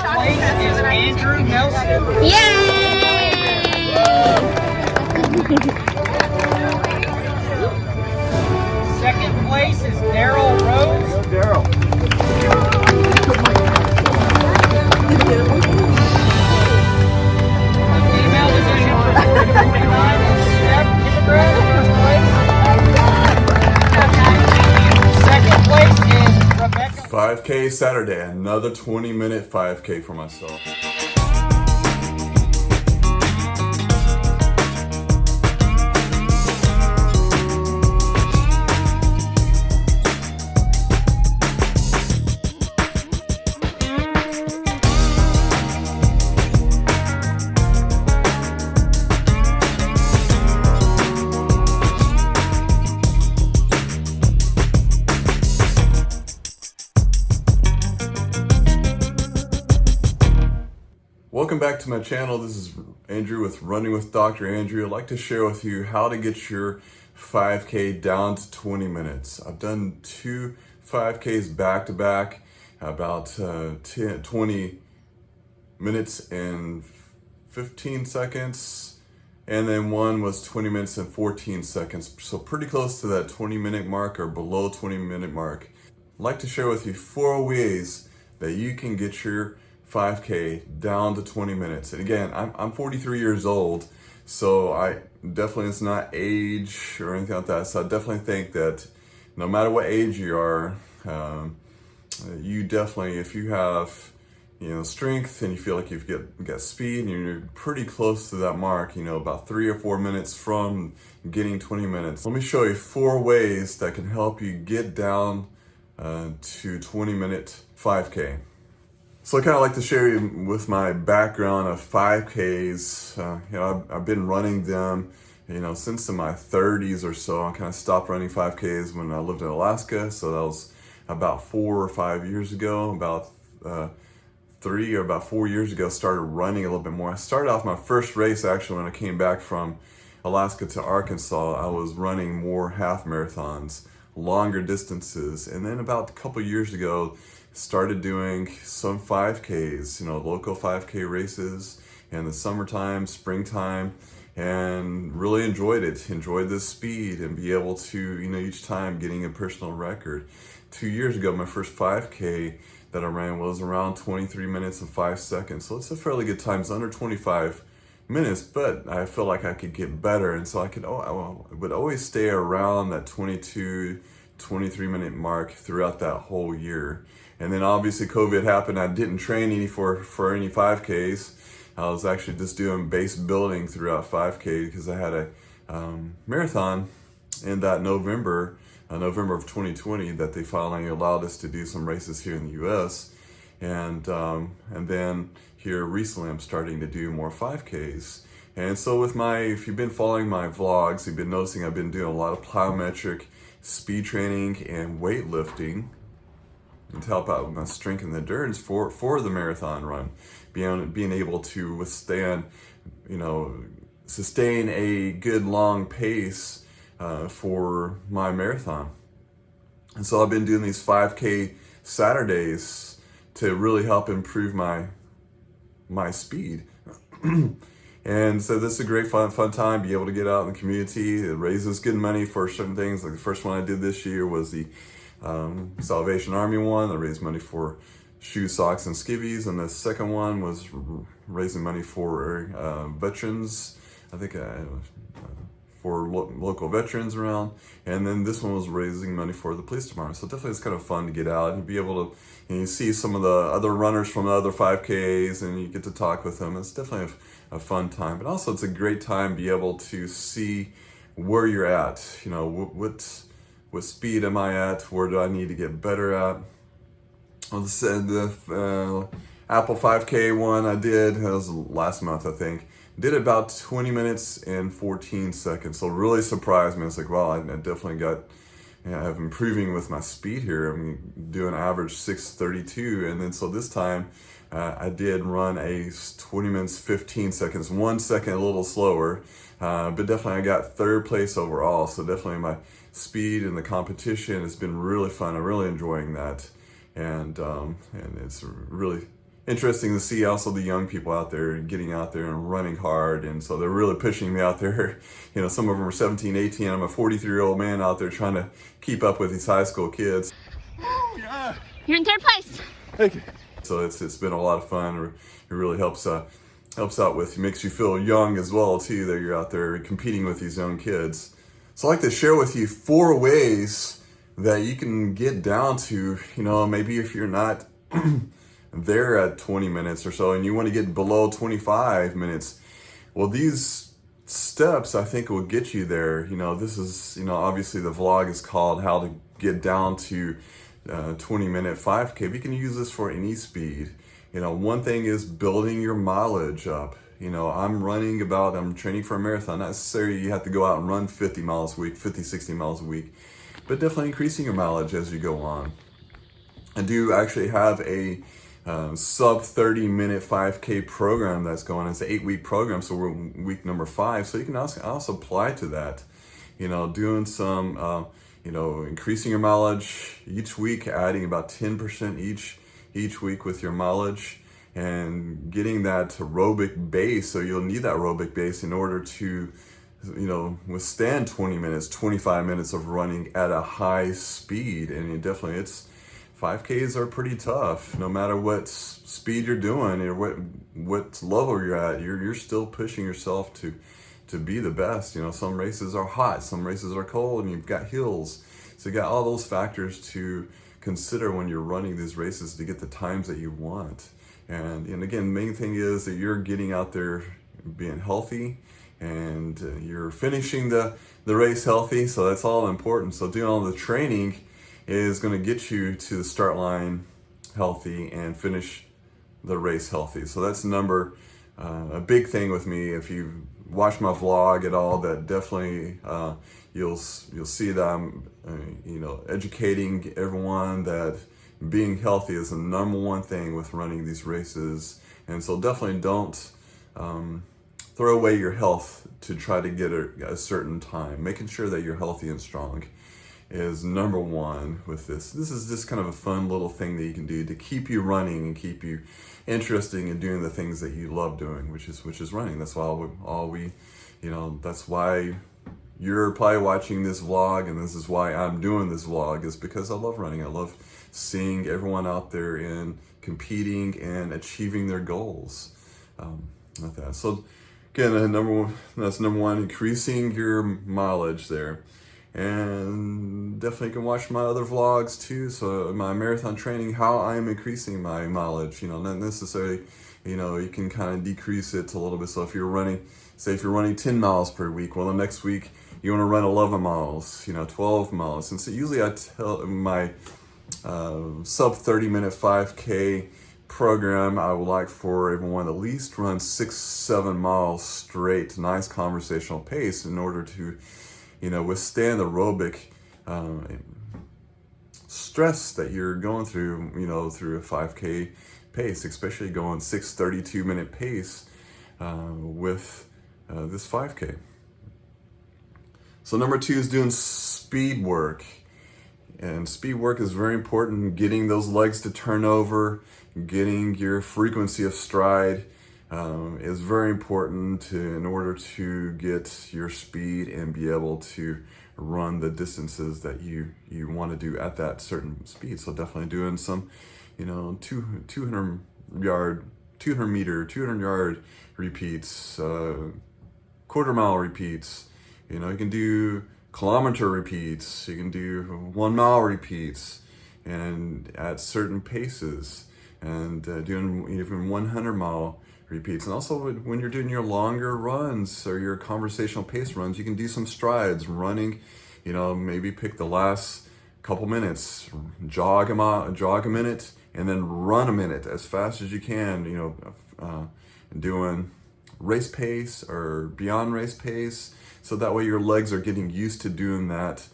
place is Andrew Nelson. Yay! Second place is Daryl Rose. Daryl. The female division for 449 is Steph Kindergrad, first place. Second place is Rebecca. 5K Saturday, another 20-minute 5K for myself. Welcome back to my channel. This is Andrew with Running with Dr. Andrew. I'd like to share with you how to get your 5K down to 20 minutes. I've done 2 5Ks back to back, about 20 minutes and 15 seconds, and then one was 20 minutes and 14 seconds. So pretty close to that 20-minute mark or below 20-minute mark. I'd like to share with you 4 ways that you can get your 5K down to 20 minutes. And again, I'm 43 years old, so I definitely, it's not age or anything like that. So I definitely think that no matter what age you are, you definitely, if you have, strength and you feel like you've got speed and you're pretty close to that mark, about 3 or 4 minutes from getting 20 minutes. Let me show you 4 ways that can help you get down to 20-minute 5K. So I kind of like to share you with my background of 5Ks. I've been running them, since in my 30s or so. I kind of stopped running 5Ks when I lived in Alaska. So that was about 4 or 5 years ago. About 3 or about 4 years ago, started running a little bit more. I started off my first race actually when I came back from Alaska to Arkansas. I was running more half marathons, longer distances. And then about a couple years ago, started doing some 5Ks, local 5K races in the summertime, springtime, and really enjoyed it. Enjoyed the speed and be able to, each time getting a personal record. 2 years ago, my first 5K that I ran was around 23 minutes and 5 seconds. So it's a fairly good time. It's under 25 minutes, but I feel like I could get better. And so I would always stay around that 22, 23-minute mark throughout that whole year. And then obviously COVID happened. I didn't train any for any 5Ks. I was actually just doing base building throughout 5K because I had a marathon in that November of 2020 that they finally allowed us to do some races here in the US. And then here recently I'm starting to do more 5Ks. And so if you've been following my vlogs, you've been noticing I've been doing a lot of plyometric speed training and weightlifting to help out with my strength and endurance for the marathon run, being able to withstand, sustain a good long pace for my marathon. And so I've been doing these 5K Saturdays to really help improve my speed. And so this is a great fun time, be able to get out in the community. It raises good money for certain things. Like the first one I did this year was the Salvation Army one. I raised money for shoes, socks, and skivvies. And the second one was raising money for veterans, I think for local veterans around. And then this one was raising money for the police department. So definitely it's kind of fun to get out and be able to, you see some of the other runners from the other 5Ks and you get to talk with them. It's definitely a fun time. But also it's a great time to be able to see where you're at, what speed am I at? Where do I need to get better at? Well, the Apple 5K one I did, that was last month I think, did about 20 minutes and 14 seconds. So really surprised me. I was like, wow, I definitely I'm improving with my speed here. I'm doing average 6:32. And then so this time I did run a 20 minutes, 15 seconds, 1 second a little slower, but definitely I got 3rd place overall. So definitely my speed and the competition has been really fun. I'm really enjoying that. And it's really interesting to see also the young people out there getting out there and running hard. And so they're really pushing me out there. You know, some of them are 17, 18. I'm a 43-year-old man out there trying to keep up with these high school kids. Yeah. You're in third place. Thank you. So it's been a lot of fun. It really helps out with, makes you feel young as well too, that you're out there competing with these young kids. So I'd like to share with you 4 ways that you can get down to, you know, maybe if you're not there at 20 minutes or so and you want to get below 25 minutes. Well, these steps I think will get you there. You know, this is, you know, obviously the vlog is called How to Get Down to 20-minute 5K. But you can use this for any speed. You know, one thing is building your mileage up. You know, I'm training for a marathon. Not necessarily you have to go out and run 50 miles a week, 50, 60 miles a week, but definitely increasing your mileage as you go on. I do actually have a sub 30-minute 5K program that's going. It's an 8-week program, so we're week number 5. So you can also apply to that. You know, doing some, you know, increasing your mileage each week, adding about 10% each week with your mileage, and getting that aerobic base. So you'll need that aerobic base in order to, you know, withstand 20 minutes, 25 minutes of running at a high speed. And definitely, 5Ks are pretty tough. No matter what speed you're doing or what level you're at, you're still pushing yourself to be the best. You know, some races are hot, some races are cold, and you've got hills. So you got all those factors to consider when you're running these races to get the times that you want. And again, the main thing is that you're getting out there being healthy, and you're finishing the race healthy. So that's all important. So doing all the training is going to get you to the start line healthy and finish the race healthy. So that's a big thing with me. If you watch my vlog at all, that definitely you'll see that I'm you know, educating everyone that being healthy is the number one thing with running these races. And so definitely don't throw away your health to try to get a certain time. Making sure that you're healthy and strong is number one with this. This is just kind of a fun little thing that you can do to keep you running and keep you interested in doing the things that you love doing, which is running. That's all we, you know, that's why you're probably watching this vlog, and this is why I'm doing this vlog, is because I love running. I love seeing everyone out there and competing and achieving their goals with that. So again, that's number one, increasing your mileage there. And definitely can watch my other vlogs too. So my marathon training, how I'm increasing my mileage, you know, not necessarily, you know, you can kind of decrease it a little bit. So if you're running, say if you're running 10 miles per week, well, the next week you want to run 11 miles, you know, 12 miles. And so usually I tell my sub 30-minute 5K program, I would like for everyone to at least run 6-7 miles straight, nice conversational pace, in order to, you know, withstand the aerobic stress that you're going through, you know, through a 5K pace, especially going 32-minute pace with this 5K. So number 2 is doing speed work. And speed work is very important. Getting those legs to turn over, getting your frequency of stride is very important in order to get your speed and be able to run the distances that you want to do at that certain speed. So definitely doing some, you know, 200 meter, 200 yard repeats, quarter mile repeats. You know, you can do kilometer repeats, you can do 1 mile repeats, and at certain paces, and doing even 100-mile repeats. And also when you're doing your longer runs or your conversational pace runs, you can do some strides, running, you know, maybe pick the last couple minutes, jog a minute, and then run a minute as fast as you can, you know, doing race pace or beyond race pace. So that way your legs are getting used to doing that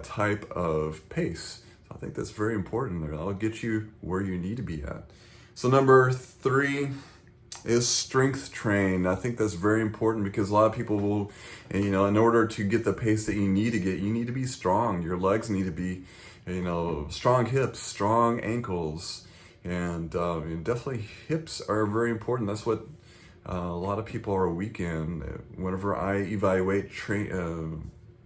type of pace. So I think that's very important there. That'll get you where you need to be at. So number 3 is strength train. I think that's very important because a lot of people will, you know, in order to get the pace that you need to get, you need to be strong. Your legs need to be, you know, strong hips, strong ankles. And definitely hips are very important. That's what a lot of people are weak in. Whenever I evaluate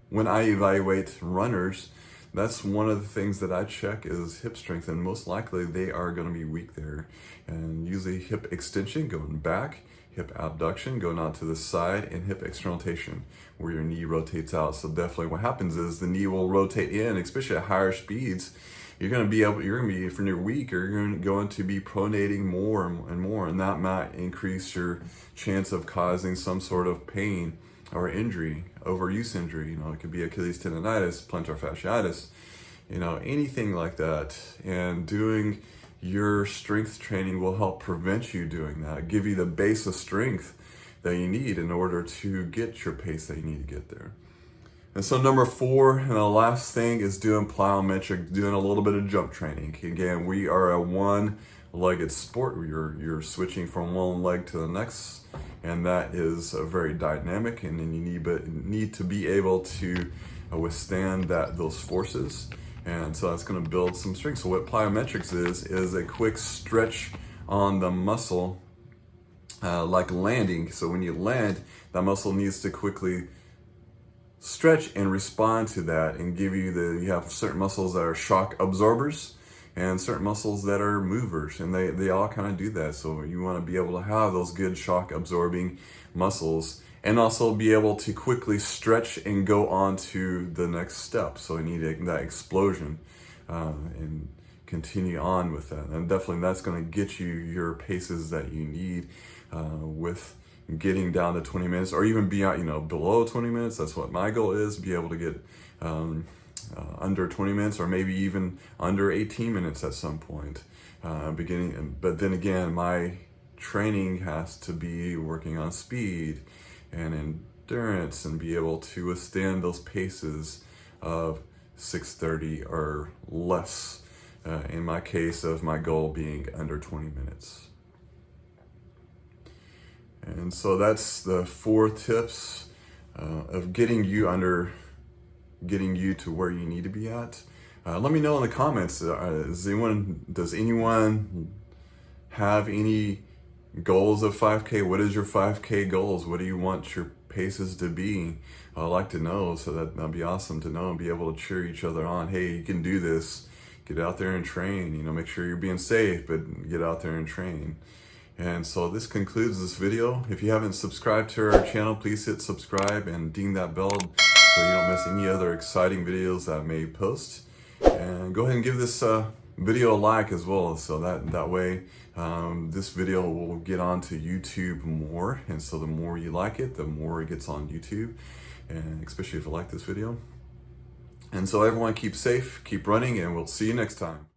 when I evaluate runners, that's one of the things that I check is hip strength, and most likely they are going to be weak there. And usually hip extension going back, hip abduction going out to the side, and hip external rotation where your knee rotates out. So definitely what happens is the knee will rotate in, especially at higher speeds. You're going to be, if you're weak, you're going to be pronating more and more, and that might increase your chance of causing some sort of pain or injury, overuse injury. You know, it could be Achilles tendonitis, plantar fasciitis, you know, anything like that. And doing your strength training will help prevent you doing that, give you the base of strength that you need in order to get your pace that you need to get there. And so number 4, and the last thing, is doing plyometric, doing a little bit of jump training. Again, we are a one-legged sport where you're switching from one leg to the next, and that is very dynamic, and then you need to be able to withstand those forces. And so that's going to build some strength. So what plyometrics is a quick stretch on the muscle, like landing. So when you land, that muscle needs to quickly stretch and respond to that, and give you you have certain muscles that are shock absorbers and certain muscles that are movers, and they all kind of do that. So you want to be able to have those good shock absorbing muscles and also be able to quickly stretch and go on to the next step. So you need that explosion and continue on with that. And definitely that's going to get you your paces that you need with getting down to 20 minutes or even beyond, you know, below 20 minutes. That's what my goal is, be able to get under 20 minutes or maybe even under 18 minutes at some point beginning. But then again, my training has to be working on speed and endurance and be able to withstand those paces of 6:30 or less. In my case, of my goal being under 20 minutes. And so that's the 4 tips of getting you to where you need to be at. Let me know in the comments, does anyone have any goals of 5K? What is your 5K goals? What do you want your paces to be? I'd like to know, so that'd be awesome to know and be able to cheer each other on. Hey, you can do this. Get out there and train. You know, make sure you're being safe, but get out there and train. And so this concludes this video. If you haven't subscribed to our channel, please hit subscribe and ding that bell so you don't miss any other exciting videos that I may post. And go ahead and give this video a like as well, so that way this video will get onto YouTube more. And so the more you like it, the more it gets on YouTube, and especially if you like this video. And so everyone, keep safe, keep running, and we'll see you next time.